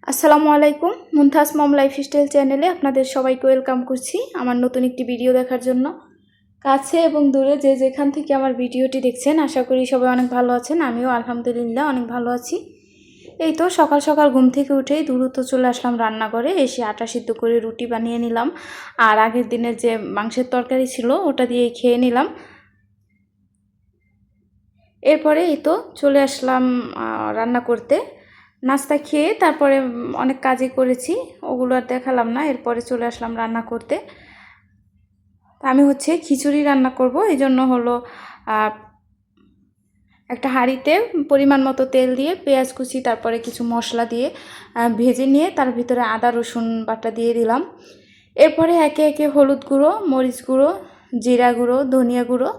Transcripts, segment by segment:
আসসালামু আলাইকুম। মুনতাজ মম লাইফস্টাইল চ্যানেলে আপনাদের সবাইকে ওয়েলকাম করছি আমার নতুন একটি ভিডিও দেখার জন্য। কাছে এবং দূরে যে যেখান থেকে আমার ভিডিওটি দেখছেন আশা করি সবাই অনেক ভালো আছেন। আমিও আলহামদুলিল্লাহ অনেক ভালো আছি। এই তো সকাল সকাল ঘুম থেকে উঠেই দ্রুত চলে আসলাম রান্নাঘরে, এসে আটা সিদ্ধ করে রুটি বানিয়ে নিলাম। আর আগের দিনের যে মাংসের তরকারি ছিল ওটা দিয়ে খেয়ে নিলাম। এরপরে এই তো চলে আসলাম রান্না করতে। নাস্তা খেয়ে তারপরে অনেক কাজই করেছি, ওগুলো আর দেখালাম না। এরপরে চলে আসলাম রান্না করতে। আমি খিচুড়ি রান্না করব, এই জন্য একটা হাঁড়িতে পরিমাণ মতো তেল দিয়ে পেঁয়াজ কুচি তারপরে কিছু মশলা দিয়ে ভেজে নিয়ে তার ভিতরে আদা রসুন বাটা দিয়ে দিলাম। এরপরে একে একে হলুদ গুঁড়ো, মরিচ গুঁড়ো, জিরা গুঁড়ো, ধনিয়া গুঁড়ো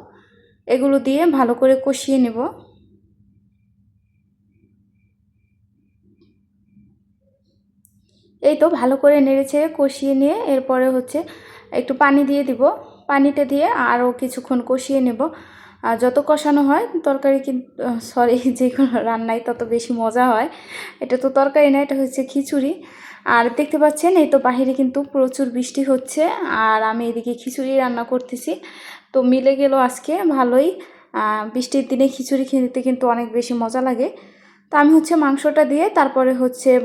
এগুলো দিয়ে ভালো করে কষিয়ে নেব। এই তো ভালো করে নেড়েচেড়ে কষিয়ে নিয়ে এরপরে একটু পানি দিয়ে দিব। পানিটা দিয়ে আরও কিছুক্ষণ কষিয়ে নেব। যত কষানো হয় তরকারি কিন্তু যে কোনো রান্নায় তত বেশি মজা হয়। এটা তো তরকারি না, এটা খিচুড়ি। আর দেখতে পাচ্ছেন এই তো বাহিরে কিন্তু প্রচুর বৃষ্টি হচ্ছে, আর আমি এদিকে খিচুড়ি রান্না করতেছি। তো মিলে গেল আজকে ভালোই। বৃষ্টির দিনে খিচুড়ি খেতে কিন্তু অনেক বেশি মজা লাগে। তো আমি মাংসটা দিয়ে তারপরে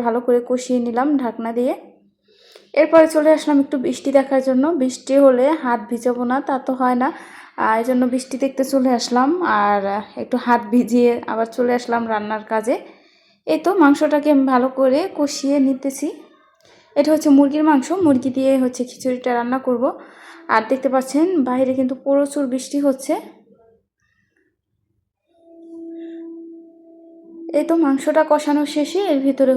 ভালো করে কষিয়ে নিলাম ঢাকনা দিয়ে। এরপরে চলে আসলাম একটু বৃষ্টি দেখার জন্য। বৃষ্টি হলে হাত ভিজাবো না তা তো হয় না, এই জন্য বৃষ্টি দেখতে চলে আসলাম। আর একটু হাত ভিজিয়ে আবার চলে আসলাম রান্নার কাজে। এই তো মাংসটাকে আমি ভালো করে কষিয়ে নিতেছি। এটা মুরগির মাংস, মুরগি দিয়ে খিচুড়িটা রান্না করব। আর দেখতে পাচ্ছেন বাইরে কিন্তু প্রচুর বৃষ্টি হচ্ছে। এই তো মাংসটা কষানো শেষে এর ভিতরে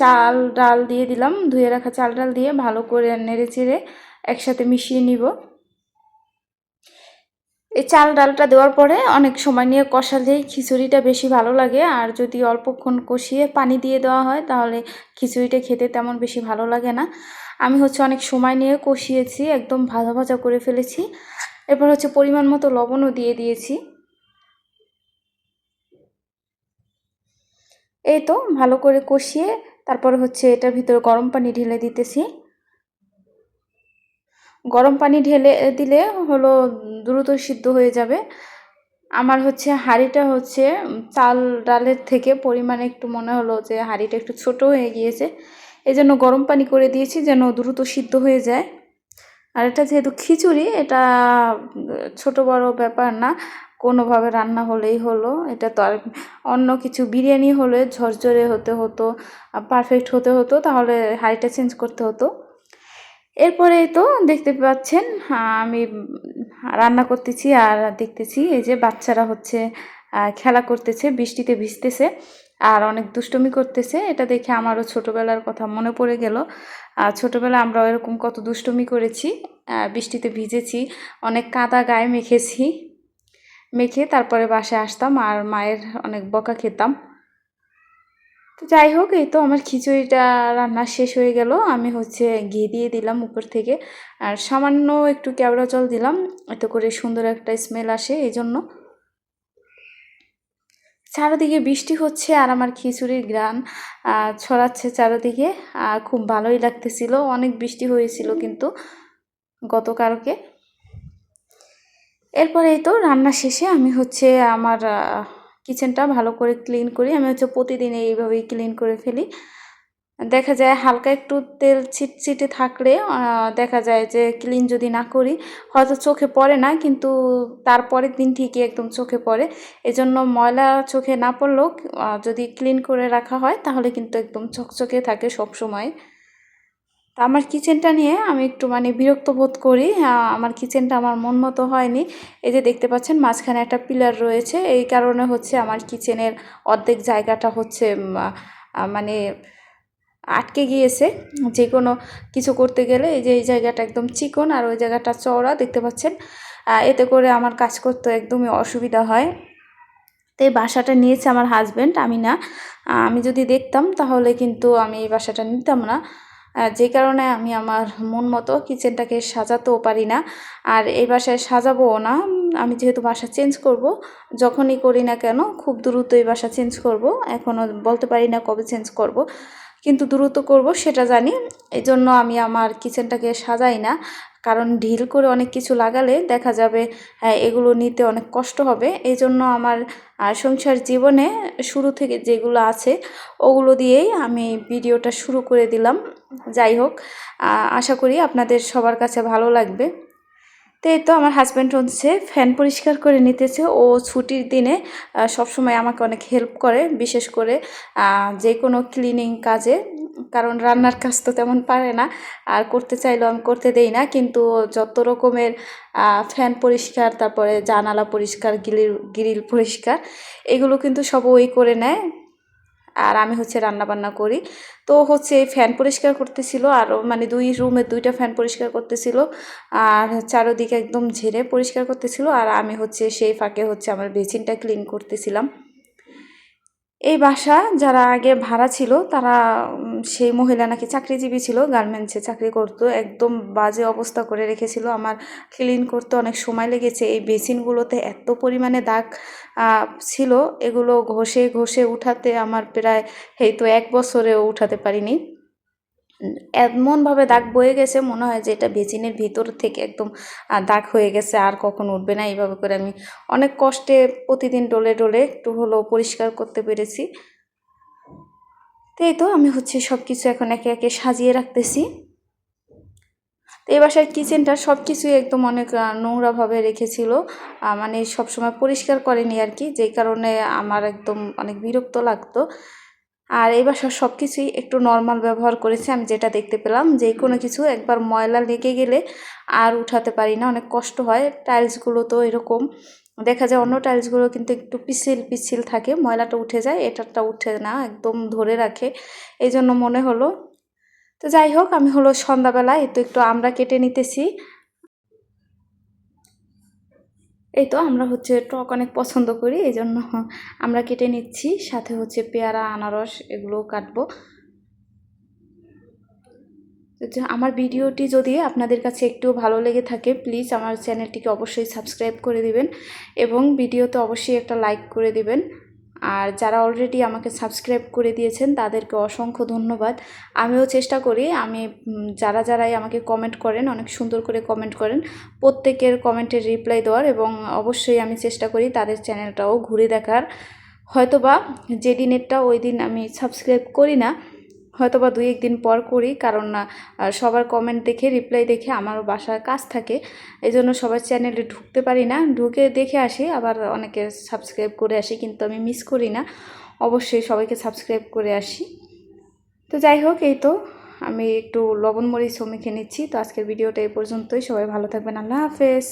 চাল ডাল দিয়ে দিলাম। ধুয়ে রাখা চাল ডাল দিয়ে ভালো করে নেড়ে চেড়ে একসাথে মিশিয়ে নিব। এই চাল ডালটা দেওয়ার পরে অনেক সময় নিয়ে কষালেই খিচুড়িটা বেশি ভালো লাগে। আর যদি অল্পক্ষণ কষিয়ে পানি দিয়ে দেওয়া হয় তাহলে খিচুড়িটা খেতে তেমন বেশি ভালো লাগে না। আমি অনেক সময় নিয়ে কষিয়েছি, একদম ভাজা ভাজা করে ফেলেছি। এরপর পরিমাণ মতো লবণও দিয়ে দিয়েছি। এই তো ভালো করে কষিয়ে তারপরে এটার ভিতরে গরম পানি ঢেলে দিতেছি। গরম পানি ঢেলে দিলে দ্রুত সিদ্ধ হয়ে যাবে। আমার হাঁড়িটা চাল ডালের থেকে পরিমাণে একটু মনে হলো যে হাঁড়িটা একটু ছোট হয়ে গিয়েছে, এই জন্য গরম পানি করে দিয়েছি যেন দ্রুত সিদ্ধ হয়ে যায়। আর এটা যেহেতু খিচুড়ি, এটা ছোট বড় ব্যাপার না, কোনোভাবে রান্না হলেই হলো। এটা তো আর অন্য কিছু বিরিয়ানি হলে ঝরঝরে হতে হতো, পারফেক্ট হতে হতো, তাহলে হাঁড়িটা চেঞ্জ করতে হতো। এরপরেই তো দেখতে পাচ্ছেন আমি রান্না করতেছি আর দেখতেছি এই যে বাচ্চারা খেলা করতেছে, বৃষ্টিতে ভিজতেছে আর অনেক দুষ্টুমি করতেছে। এটা দেখে আমারও ছোটোবেলার কথা মনে পড়ে গেল। ছোটোবেলায় আমরাও এরকম কত দুষ্টুমি করেছি, বৃষ্টিতে ভিজেছি, অনেক কাদা গায়ে মেখে তারপরে বাসায় আসতাম আর মায়ের অনেক বকা খেতাম। তো যাই হোক, এই তো আমার খিচুড়িটা রান্না শেষ হয়ে গেল। আমি ঘি দিয়ে দিলাম উপর থেকে, আর সামান্য একটু কেওড়া জল দিলাম, এতে করে সুন্দর একটা স্মেল আসে এই জন্য। চারিদিকে বৃষ্টি হচ্ছে আর আমার খিচুড়ির ঘ্রাণ ছড়াচ্ছে চারিদিকে। খুব ভালোই লাগতেছিল। অনেক বৃষ্টি হয়েছিল কিন্তু গতকালকে। এরপরে এই তো রান্না শেষে আমি আমার কিচেনটা ভালো করে ক্লিন করি। আমি প্রতিদিন এইভাবেই ক্লিন করে ফেলি। দেখা যায় হালকা একটু তেল ছিটছিটে থাকলে দেখা যায় যে ক্লিন যদি না করি হয়তো চোখে পড়ে না, কিন্তু তারপরের দিন ঠিকই একদম চোখে পড়ে। এজন্য ময়লা চোখে না পড়লেও যদি ক্লিন করে রাখা হয় তাহলে কিন্তু একদম চকচকে থাকে সব সময়। তা আমার কিচেনটা নিয়ে আমি একটু বিরক্ত বোধ করি। আমার কিচেনটা আমার মন মতো হয়নি। এই যে দেখতে পাচ্ছেন মাঝখানে একটা পিলার রয়েছে, এই কারণে আমার কিচেনের অর্ধেক জায়গাটা মানে আটকে গিয়েছে। যে কোনো কিছু করতে গেলে এই যে এই জায়গাটা একদম চিকন আর ওই জায়গাটা চওড়া দেখতে পাচ্ছেন। এতে করে আমার কাজ করতে একদমই অসুবিধা হয়। তো এই বাসাটা নিয়েছে আমার হাজব্যান্ড, আমি না। আমি যদি দেখতাম তাহলে কিন্তু আমি এই বাসাটা নিতাম না। যে কারণে আমি আমার মন মতো কিচেনটাকে সাজাতেও পারি না, আর এই বাসায় সাজাবোও না। আমি যেহেতু বাসা চেঞ্জ করব, যখনই করি না কেন খুব দ্রুত এই বাসা চেঞ্জ করব। এখনও বলতে পারি না কবে চেঞ্জ করব, কিন্তু দ্রুত করব সেটা জানি, এই জন্য আমি আমার কিচেনটাকে সাজাই না। কারণ ঢিল করে অনেক কিছু লাগালে দেখা যাবে এগুলো নিতে অনেক কষ্ট হবে। এই জন্য আমার সংসার জীবনে শুরু থেকে যেগুলো আছে ওগুলো দিয়েই আমি ভিডিওটা শুরু করে দিলাম। যাই হোক, আশা করি আপনাদের সবার কাছে ভালো লাগবে। তো এই তো আমার হাজব্যান্ড হচ্ছে ফ্যান পরিষ্কার করে নিতেছে। ও ছুটির দিনে সবসময় আমাকে অনেক হেল্প করে, বিশেষ করে যে কোনো ক্লিনিং কাজে। কারণ রান্নার কাজ তো তেমন পারে না, আর করতে চাইলেও আমি করতে দেই না। কিন্তু যত রকমের ফ্যান পরিষ্কার, তারপরে জানালা পরিষ্কার, গ্রিল পরিষ্কার, এগুলো কিন্তু সব ওই করে নেয়। আর আমি হচ্ছে রান্না বান্না করি। তো হচ্ছে ফ্যান পরিষ্কার করতেছিল, আর মানে 2 রুমের 2টা ফ্যান পরিষ্কার করতেছিল, আর চারোদিকে একদম ঝেড়ে পরিষ্কার করতেছিল। আর আমি হচ্ছে সেই ফাঁকে হচ্ছে আমার বেসিনটা ক্লিন করতেছিলাম। এই বাসা যারা আগে ভাড়া ছিল তারা সেই মহিলা নাকি চাকরিজীবী ছিল, গার্মেন্টসে চাকরি করতো। একদম বাজে অবস্থা করে রেখেছিল, আমার ক্লিন করতে অনেক সময় লেগেছে। এই বেসিনগুলোতে এত পরিমাণে দাগ ছিল, এগুলো ঘষে ঘষে উঠাতে আমার প্রায় এই তো 1 বছরেও উঠাতে পারিনি। এমনভাবে দাগ বয়ে গেছে, মনে হয় যে এটা বেসিনের ভিতর থেকে একদম দাগ হয়ে গেছে, আর কখনো উঠবে না। এইভাবে করে আমি অনেক কষ্টে প্রতিদিন ডলে ডলে একটু হলেও পরিষ্কার করতে পেরেছি। তো এই তো আমি হচ্ছে সব কিছু এখন একে একে সাজিয়ে রাখতেছি। তো এই বাসার কিচেনটা সব কিছুই একদম অনেক নোংরাভাবে রেখেছিল, মানে সবসময় পরিষ্কার করেনি আর কি, যেই কারণে আমার একদম অনেক বিরক্ত লাগতো। আর এই বাসার সব কিছুই একটু নর্মাল ব্যবহার করেছে। আমি যেটা দেখতে পেলাম, যে কোনো কিছু একবার ময়লা লেগে গেলে আর উঠাতে পারি না, অনেক কষ্ট হয়। টাইলসগুলো তো এরকম দেখা যায়, অন্য টাইলসগুলো কিন্তু একটু পিছিল পিছিল থাকে, ময়লাটা উঠে যায়, এটারটা উঠে না, একদম ধরে রাখে। এই জন্য মনে হলো। তো যাই হোক, আমি হলো সন্ধ্যাবেলা এই তো একটু আমরা কেটে নিতেছি। এই তো আমরা হচ্ছে টক অনেক পছন্দ করি, এই জন্য আমরা কেটে নিচ্ছি, সাথে হচ্ছে পেয়ারা, আনারস এগুলোও কাটবো। আমার ভিডিওটি যদি আপনাদের কাছে একটু ভালো লেগে থাকে, প্লিজ আমার চ্যানেলটিকে অবশ্যই সাবস্ক্রাইব করে দিবেন এবং ভিডিওতে অবশ্যই একটা লাইক করে দিবেন। আর যারা অলরেডি আমাকে সাবস্ক্রাইব করে দিয়েছেন তাদেরকে অসংখ্য ধন্যবাদ। আমিও চেষ্টা করি, আমি যারাই আমাকে কমেন্ট করেন, অনেক সুন্দর করে কমেন্ট করেন, প্রত্যেকের কমেন্টের রিপ্লাই দেওয়ার, এবং অবশ্যই আমি চেষ্টা করি তাদের চ্যানেলটাও ঘুরে দেখার। হয়তোবা যেদিনেরটা ওই দিন আমি সাবস্ক্রাইব করি না, হয়তোবা 2-1 দিন পর করি, কারণ সবার কমেন্ট দেখে, রিপ্লাই দেখে আমারও বাসার কাজ থাকে, এই জন্য সবার চ্যানেলে ঢুকতে পারি না। ঢুকে দেখে আসি, আবার অনেকে সাবস্ক্রাইব করে আসি, কিন্তু আমি মিস করি না, অবশ্যই সবাইকে সাবস্ক্রাইব করে আসি। তো যাই হোক, এই তো আমি একটু লবণ মরিচ মেখে নিচ্ছি। তো আজকের ভিডিওটা এই পর্যন্তই, সবাই ভালো থাকবেন, আল্লাহ হাফেজ।